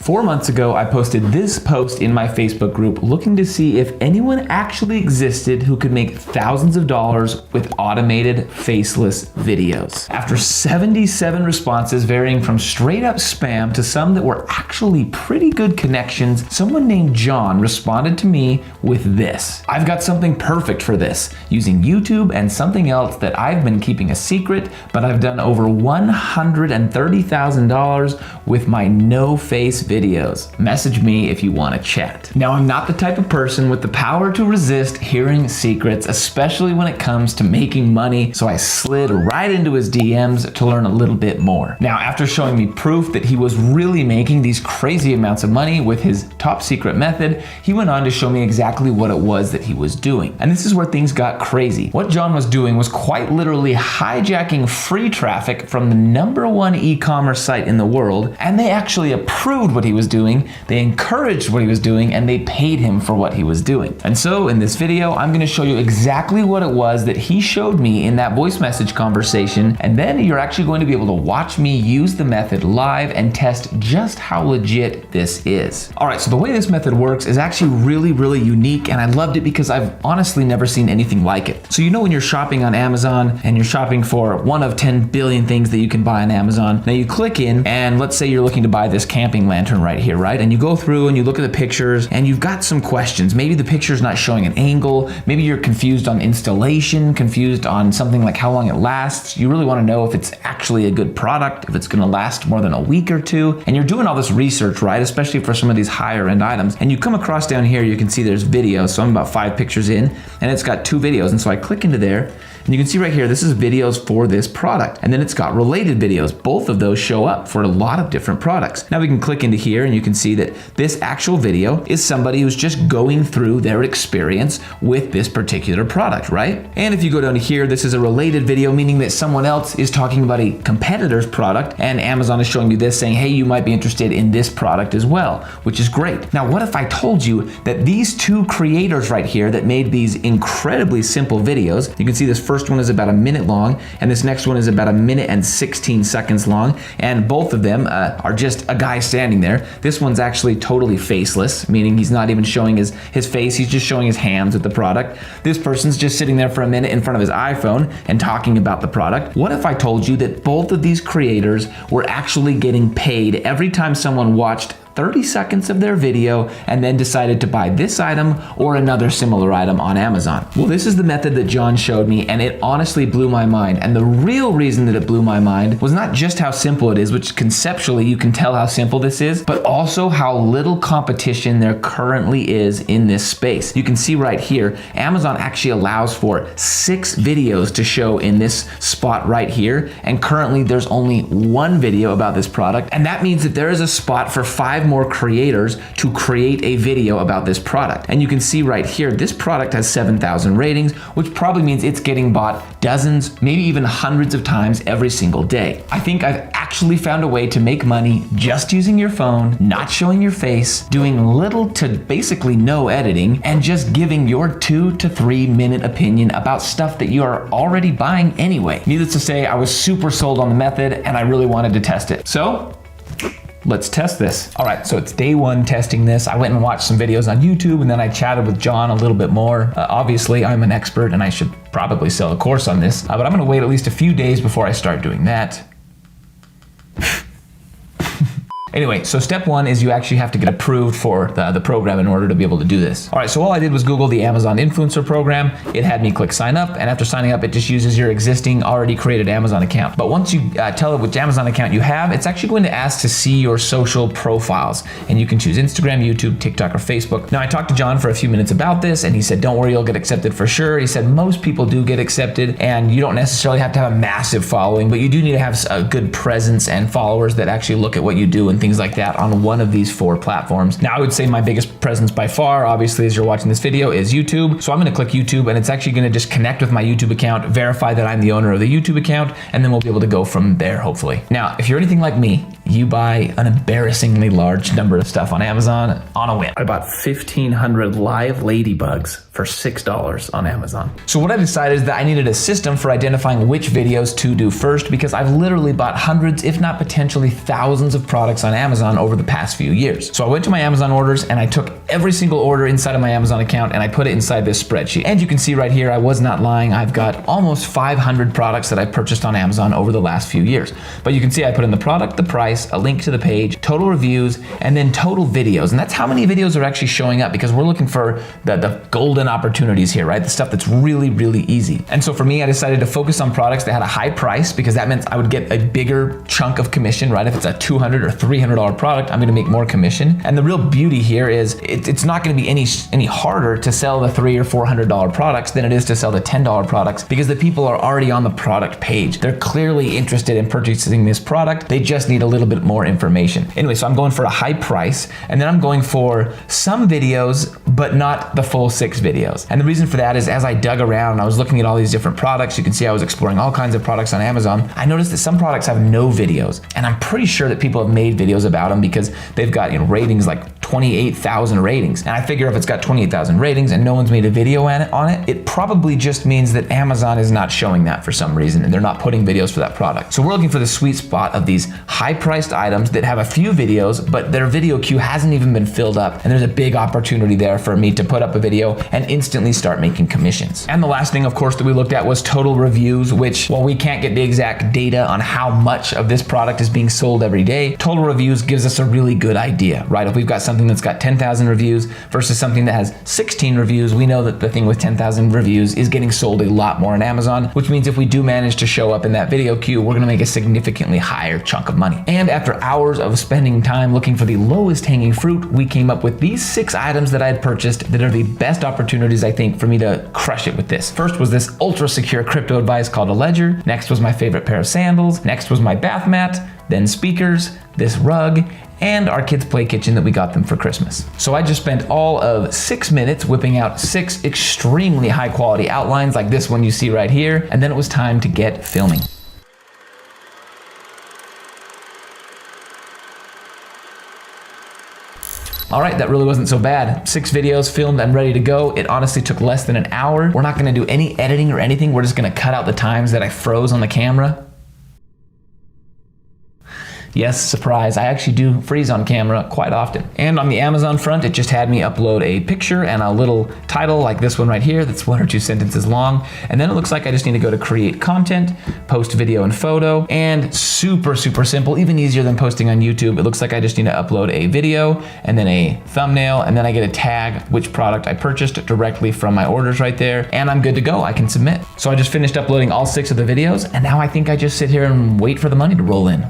4 months ago, I posted this post in my Facebook group looking to see if anyone actually existed who could make thousands of dollars with automated faceless videos. After 77 responses varying from straight up spam to some that were actually pretty good connections, someone named John responded to me with this. I've got something perfect for this, using YouTube and something else that I've been keeping a secret, but I've done over $130,000 with my no face videos. Message me if you want to chat. Now, I'm not the type of person with the power to resist hearing secrets, especially when it comes to making money, so I slid right into his DMs to learn a little bit more. Now, after showing me proof that he was really making these crazy amounts of money with his top secret method, he went on to show me exactly what it was that he was doing. And this is where things got crazy. What John was doing was quite literally hijacking free traffic from the #1 e-commerce site in the world, and they actually approved what he was doing, they encouraged what he was doing, and they paid him for what he was doing. And so in this video, I'm gonna show you exactly what it was that he showed me in that voice message conversation, and then you're actually going to be able to watch me use the method live and test just how legit this is. All right, so the way this method works is actually really unique, and I loved it because I've honestly never seen anything like it. So you know when you're shopping on Amazon and you're shopping for one of 10 billion things that you can buy on Amazon, now you click in and let's say you're looking to buy this camping lantern right here, right? And you go through and you look at the pictures and you've got some questions. Maybe the picture's not showing an angle. Maybe you're confused on installation, confused on something like how long it lasts. You really want to know if it's actually a good product, if it's going to last more than a week or two. And you're doing all this research, right? Especially for some of these higher end items. And you come across down here, you can see there's videos. So I'm about 5 pictures in and it's got 2 videos. And so I click into there and you can see right here, this is videos for this product. And then it's got related videos. Both of those show up for a lot of different products. Now we can click into here and you can see that this actual video is somebody who's just going through their experience with this particular product, right? And if you go down to here, this is a related video, meaning that someone else is talking about a competitor's product and Amazon is showing you this saying, hey, you might be interested in this product as well, which is great. Now, what if I told you that these 2 creators right here that made these incredibly simple videos, you can see this first one is about a minute long and this next one is about 1 minute and 16 seconds long, and both of them are just a guy standing there. This one's actually totally faceless, meaning he's not even showing his face, he's just showing his hands with the product. This person's just sitting there for a minute in front of his iPhone and talking about the product. What if I told you that both of these creators were actually getting paid every time someone watched 30 seconds of their video and then decided to buy this item or another similar item on Amazon? Well, this is the method that John showed me, and it honestly blew my mind. And the real reason that it blew my mind was not just how simple it is, which conceptually you can tell how simple this is, but also how little competition there currently is in this space. You can see right here, Amazon actually allows for 6 videos to show in this spot right here, and currently there's only 1 video about this product, and that means that there is a spot for 5 more creators to create a video about this product. And you can see right here, this product has 7,000 ratings, which probably means it's getting bought dozens, maybe even hundreds of times every single day. I think I've actually found a way to make money just using your phone, not showing your face, doing little to basically no editing, and just giving your 2 to 3 minute opinion about stuff that you are already buying anyway. Needless to say, I was super sold on the method and I really wanted to test it. So let's test this. All right, so it's day 1 testing this. I went and watched some videos on YouTube and then I chatted with John a little bit more. Obviously, I'm an expert and I should probably sell a course on this, but I'm gonna wait at least a few days before I start doing that. Anyway, so step 1 is you actually have to get approved for the program in order to be able to do this. All right, so all I did was Google the Amazon Influencer Program. It had me click sign up, and after signing up, it just uses your existing already created Amazon account. But once you tell it which Amazon account you have, it's actually going to ask to see your social profiles. And you can choose Instagram, YouTube, TikTok, or Facebook. Now, I talked to John for a few minutes about this, and he said, don't worry, you'll get accepted for sure. He said, most people do get accepted, and you don't necessarily have to have a massive following, but you do need to have a good presence and followers that actually look at what you do and things like that on one of these 4 platforms. Now, I would say my biggest presence by far, obviously, as you're watching this video, is YouTube. So I'm gonna click YouTube, and it's actually gonna just connect with my YouTube account, verify that I'm the owner of the YouTube account, and then we'll be able to go from there, hopefully. Now, if you're anything like me, you buy an embarrassingly large number of stuff on Amazon on a whim. I bought 1,500 live ladybugs for $6 on Amazon. So what I decided is that I needed a system for identifying which videos to do first, because I've literally bought hundreds, if not potentially thousands of products on Amazon over the past few years. So I went to my Amazon orders and I took every single order inside of my Amazon account and I put it inside this spreadsheet. And you can see right here, I was not lying. I've got almost 500 products that I've purchased on Amazon over the last few years. But you can see I put in the product, the price, a link to the page, total reviews, and then total videos. And that's how many videos are actually showing up, because we're looking for the golden opportunities here, right? The stuff that's really, really easy. And so for me, I decided to focus on products that had a high price, because that meant I would get a bigger chunk of commission, right? If it's a $200 or $300 product, I'm gonna make more commission. And the real beauty here is it's not gonna be any harder to sell the $300 or $400 products than it is to sell the $10 products, because the people are already on the product page. They're clearly interested in purchasing this product. They just need a little bit more information. Anyway, so I'm going for a high price, and then I'm going for some videos, but not the full 6 videos. And the reason for that is, as I dug around and I was looking at all these different products, you can see I was exploring all kinds of products on Amazon. I noticed that some products have no videos, and I'm pretty sure that people have made videos about them because they've got, you know, ratings like 28,000 ratings. And I figure if it's got 28,000 ratings and no one's made a video on it, it probably just means that Amazon is not showing that for some reason, and they're not putting videos for that product. So we're looking for the sweet spot of these high-priced items that have a few videos, but their video queue hasn't even been filled up, and there's a big opportunity there for me to put up a video and instantly start making commissions. And the last thing, of course, that we looked at was total reviews, which, while we can't get the exact data on how much of this product is being sold every day, total reviews gives us a really good idea, right? If we've got something that's got 10,000 reviews versus something that has 16 reviews, we know that the thing with 10,000 reviews is getting sold a lot more on Amazon, which means if we do manage to show up in that video queue, we're gonna make a significantly higher chunk of money. And after hours of spending time looking for the lowest hanging fruit, we came up with these 6 items that I had purchased that are the best opportunities, I think, for me to crush it with this. First was this ultra secure crypto device called a ledger. Next was my favorite pair of sandals. Next was my bath mat, then speakers, this rug, and our kids' play kitchen that we got them for Christmas. So I just spent all of 6 minutes whipping out 6 extremely high quality outlines like this one you see right here, and then it was time to get filming. All right, that really wasn't so bad. 6 videos filmed and ready to go. It honestly took less than an hour. We're not gonna do any editing or anything. We're just gonna cut out the times that I froze on the camera. Yes, surprise, I actually do freeze on camera quite often. And on the Amazon front, it just had me upload a picture and a little title like this one right here that's 1 or 2 sentences long. And then it looks like I just need to go to create content, post video and photo, and super, super simple, even easier than posting on YouTube. It looks like I just need to upload a video and then a thumbnail, and then I get a tag which product I purchased directly from my orders right there, and I'm good to go, I can submit. So I just finished uploading all 6 of the videos, and now I think I just sit here and wait for the money to roll in.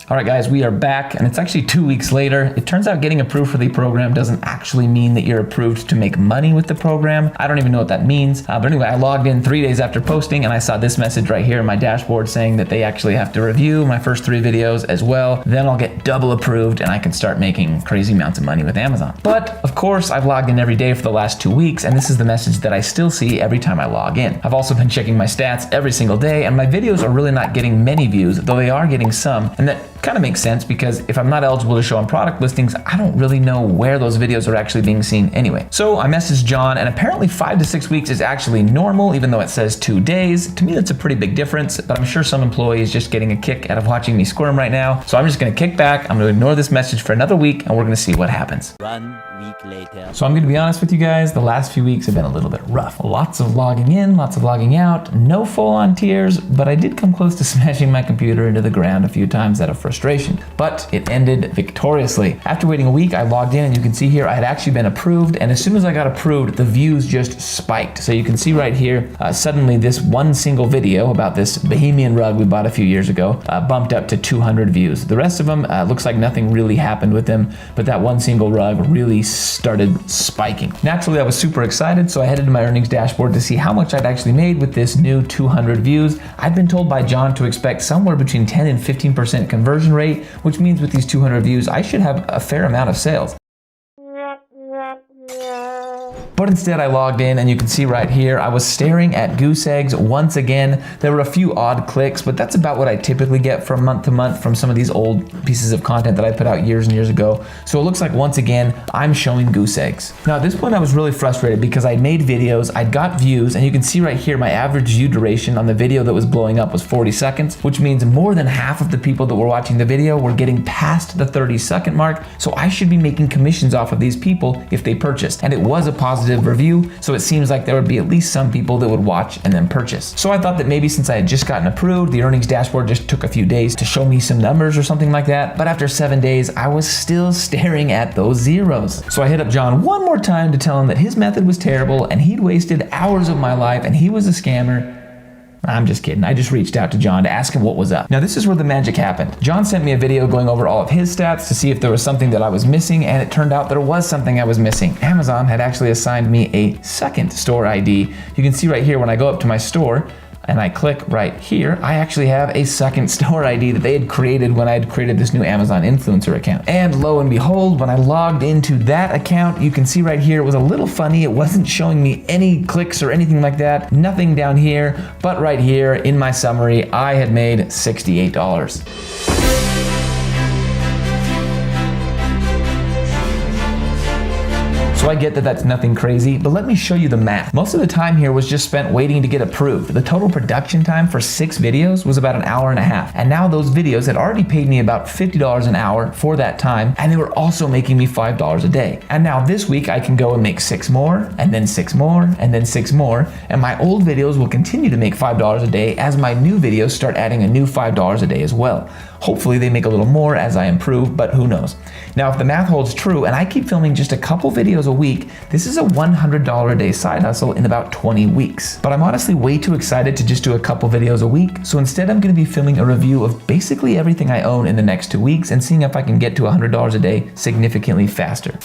All right, guys, we are back, and it's actually 2 weeks later. It turns out getting approved for the program doesn't actually mean that you're approved to make money with the program. I don't even know what that means. But anyway, I logged in 3 days after posting, and I saw this message right here in my dashboard saying that they actually have to review my first 3 videos as well. Then I'll get double approved, and I can start making crazy amounts of money with Amazon. But of course, I've logged in every day for the last 2 weeks, and this is the message that I still see every time I log in. I've also been checking my stats every single day, and my videos are really not getting many views, though they are getting some, and that kind of makes sense because if I'm not eligible to show on product listings, I don't really know where those videos are actually being seen anyway. So I messaged John, and apparently 5 to 6 weeks is actually normal, even though it says 2 days. To me, that's a pretty big difference, but I'm sure some employee is just getting a kick out of watching me squirm right now. So I'm just gonna kick back, I'm gonna ignore this message for another week, and we're gonna see what happens. 1 week later. So I'm gonna be honest with you guys, the last few weeks have been a little bit rough. Lots of logging in, lots of logging out, no full-on tears, but I did come close to smashing my computer into the ground a few times out of frustration. But it ended victoriously. After waiting a week, I logged in, and you can see here I had actually been approved, and as soon as I got approved, the views just spiked. So you can see right here, suddenly this one single video about this Bohemian rug we bought a few years ago bumped up to 200 views. The rest of them, looks like nothing really happened with them, but that one single rug really started spiking. Naturally, I was super excited, so I headed to my earnings dashboard to see how much I'd actually made with this new 200 views. I've been told by John to expect somewhere between 10 and 15% conversion rate, which means with these 200 views, I should have a fair amount of sales. But instead I logged in, and you can see right here, I was staring at goose eggs once again. There were a few odd clicks, but that's about what I typically get from month to month from some of these old pieces of content that I put out years and years ago. So it looks like once again, I'm showing goose eggs. Now at this point I was really frustrated because I made videos, I'd got views, and you can see right here, my average view duration on the video that was blowing up was 40 seconds, which means more than half of the people that were watching the video were getting past the 30-second mark. So I should be making commissions off of these people if they purchased. And it was a positive review, so it seems like there would be at least some people that would watch and then purchase. So I thought that maybe since I had just gotten approved, the earnings dashboard just took a few days to show me some numbers or something like that. But after 7 days, I was still staring at those zeros. So I hit up John one more time to tell him that his method was terrible and he'd wasted hours of my life and he was a scammer. I'm just kidding. I just reached out to John to ask him what was up. Now this is where the magic happened. John sent me a video going over all of his stats to see if there was something that I was missing, and it turned out there was something I was missing. Amazon had actually assigned me a second store ID. You can see right here when I go up to my store, and I click right here, I actually have a second store ID that they had created when I had created this new Amazon influencer account. And lo and behold, when I logged into that account, you can see right here, it was a little funny. It wasn't showing me any clicks or anything like that. Nothing down here, but right here in my summary, I had made $68. So I get that that's nothing crazy, but let me show you the math. Most of the time here was just spent waiting to get approved. The total production time for 6 videos was about an hour and a half. And now those videos had already paid me about $50 an hour for that time, and they were also making me $5 a day. And now this week I can go and make 6 more, and then 6 more, and then 6 more, and my old videos will continue to make $5 a day as my new videos start adding a new $5 a day as well. Hopefully they make a little more as I improve, but who knows. Now if the math holds true and I keep filming just a couple videos a week, this is a $100 a day side hustle in about 20 weeks. But I'm honestly way too excited to just do a couple videos a week, so instead I'm gonna be filming a review of basically everything I own in the next 2 weeks and seeing if I can get to $100 a day significantly faster.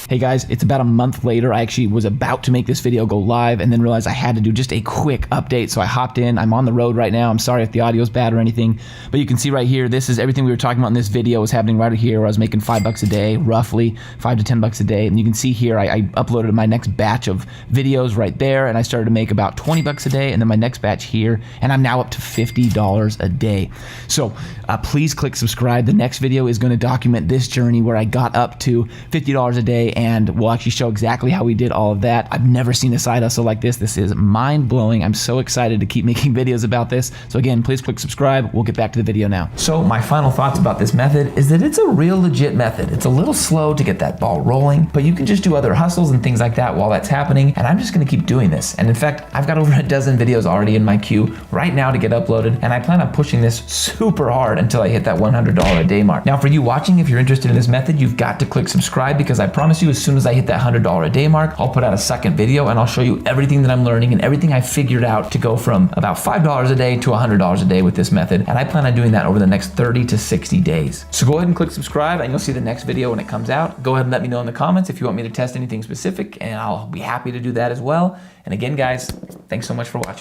Hey guys, it's about a month later. I actually was about to make this video go live and then realized I had to do just a quick update. So I hopped in. I'm on the road right now. I'm sorry if the audio is bad or anything, but you can see right here, this is everything we were talking about in this video was happening right here where I was making $5 a day, roughly $5 to $10 a day. And you can see here, I uploaded my next batch of videos right there and I started to make about $20 a day, and then my next batch here, and I'm now up to $50 a day. So please click subscribe. The next video is going to document this journey where I got up to $50 a day, and we'll actually show exactly how we did all of that. I've never seen a side hustle like this. This is mind-blowing. I'm so excited to keep making videos about this. So again, please click subscribe. We'll get back to the video now. So my final thoughts about this method is that it's a real legit method. It's a little slow to get that ball rolling, but you can just do other hustles and things like that while that's happening, and I'm just gonna keep doing this. And in fact, I've got over a dozen videos already in my queue right now to get uploaded, and I plan on pushing this super hard until I hit that $100 a day mark. Now for you watching, if you're interested in this method, you've got to click subscribe, because I promise you, as soon as I hit that $100 a day mark, I'll put out a second video and I'll show you everything that I'm learning and everything I figured out to go from about $5 a day to $100 a day with this method. And I plan on doing that over the next 30 to 60 days. So go ahead and click subscribe and you'll see the next video when it comes out. Go ahead and let me know in the comments if you want me to test anything specific, and I'll be happy to do that as well. And again, guys, thanks so much for watching.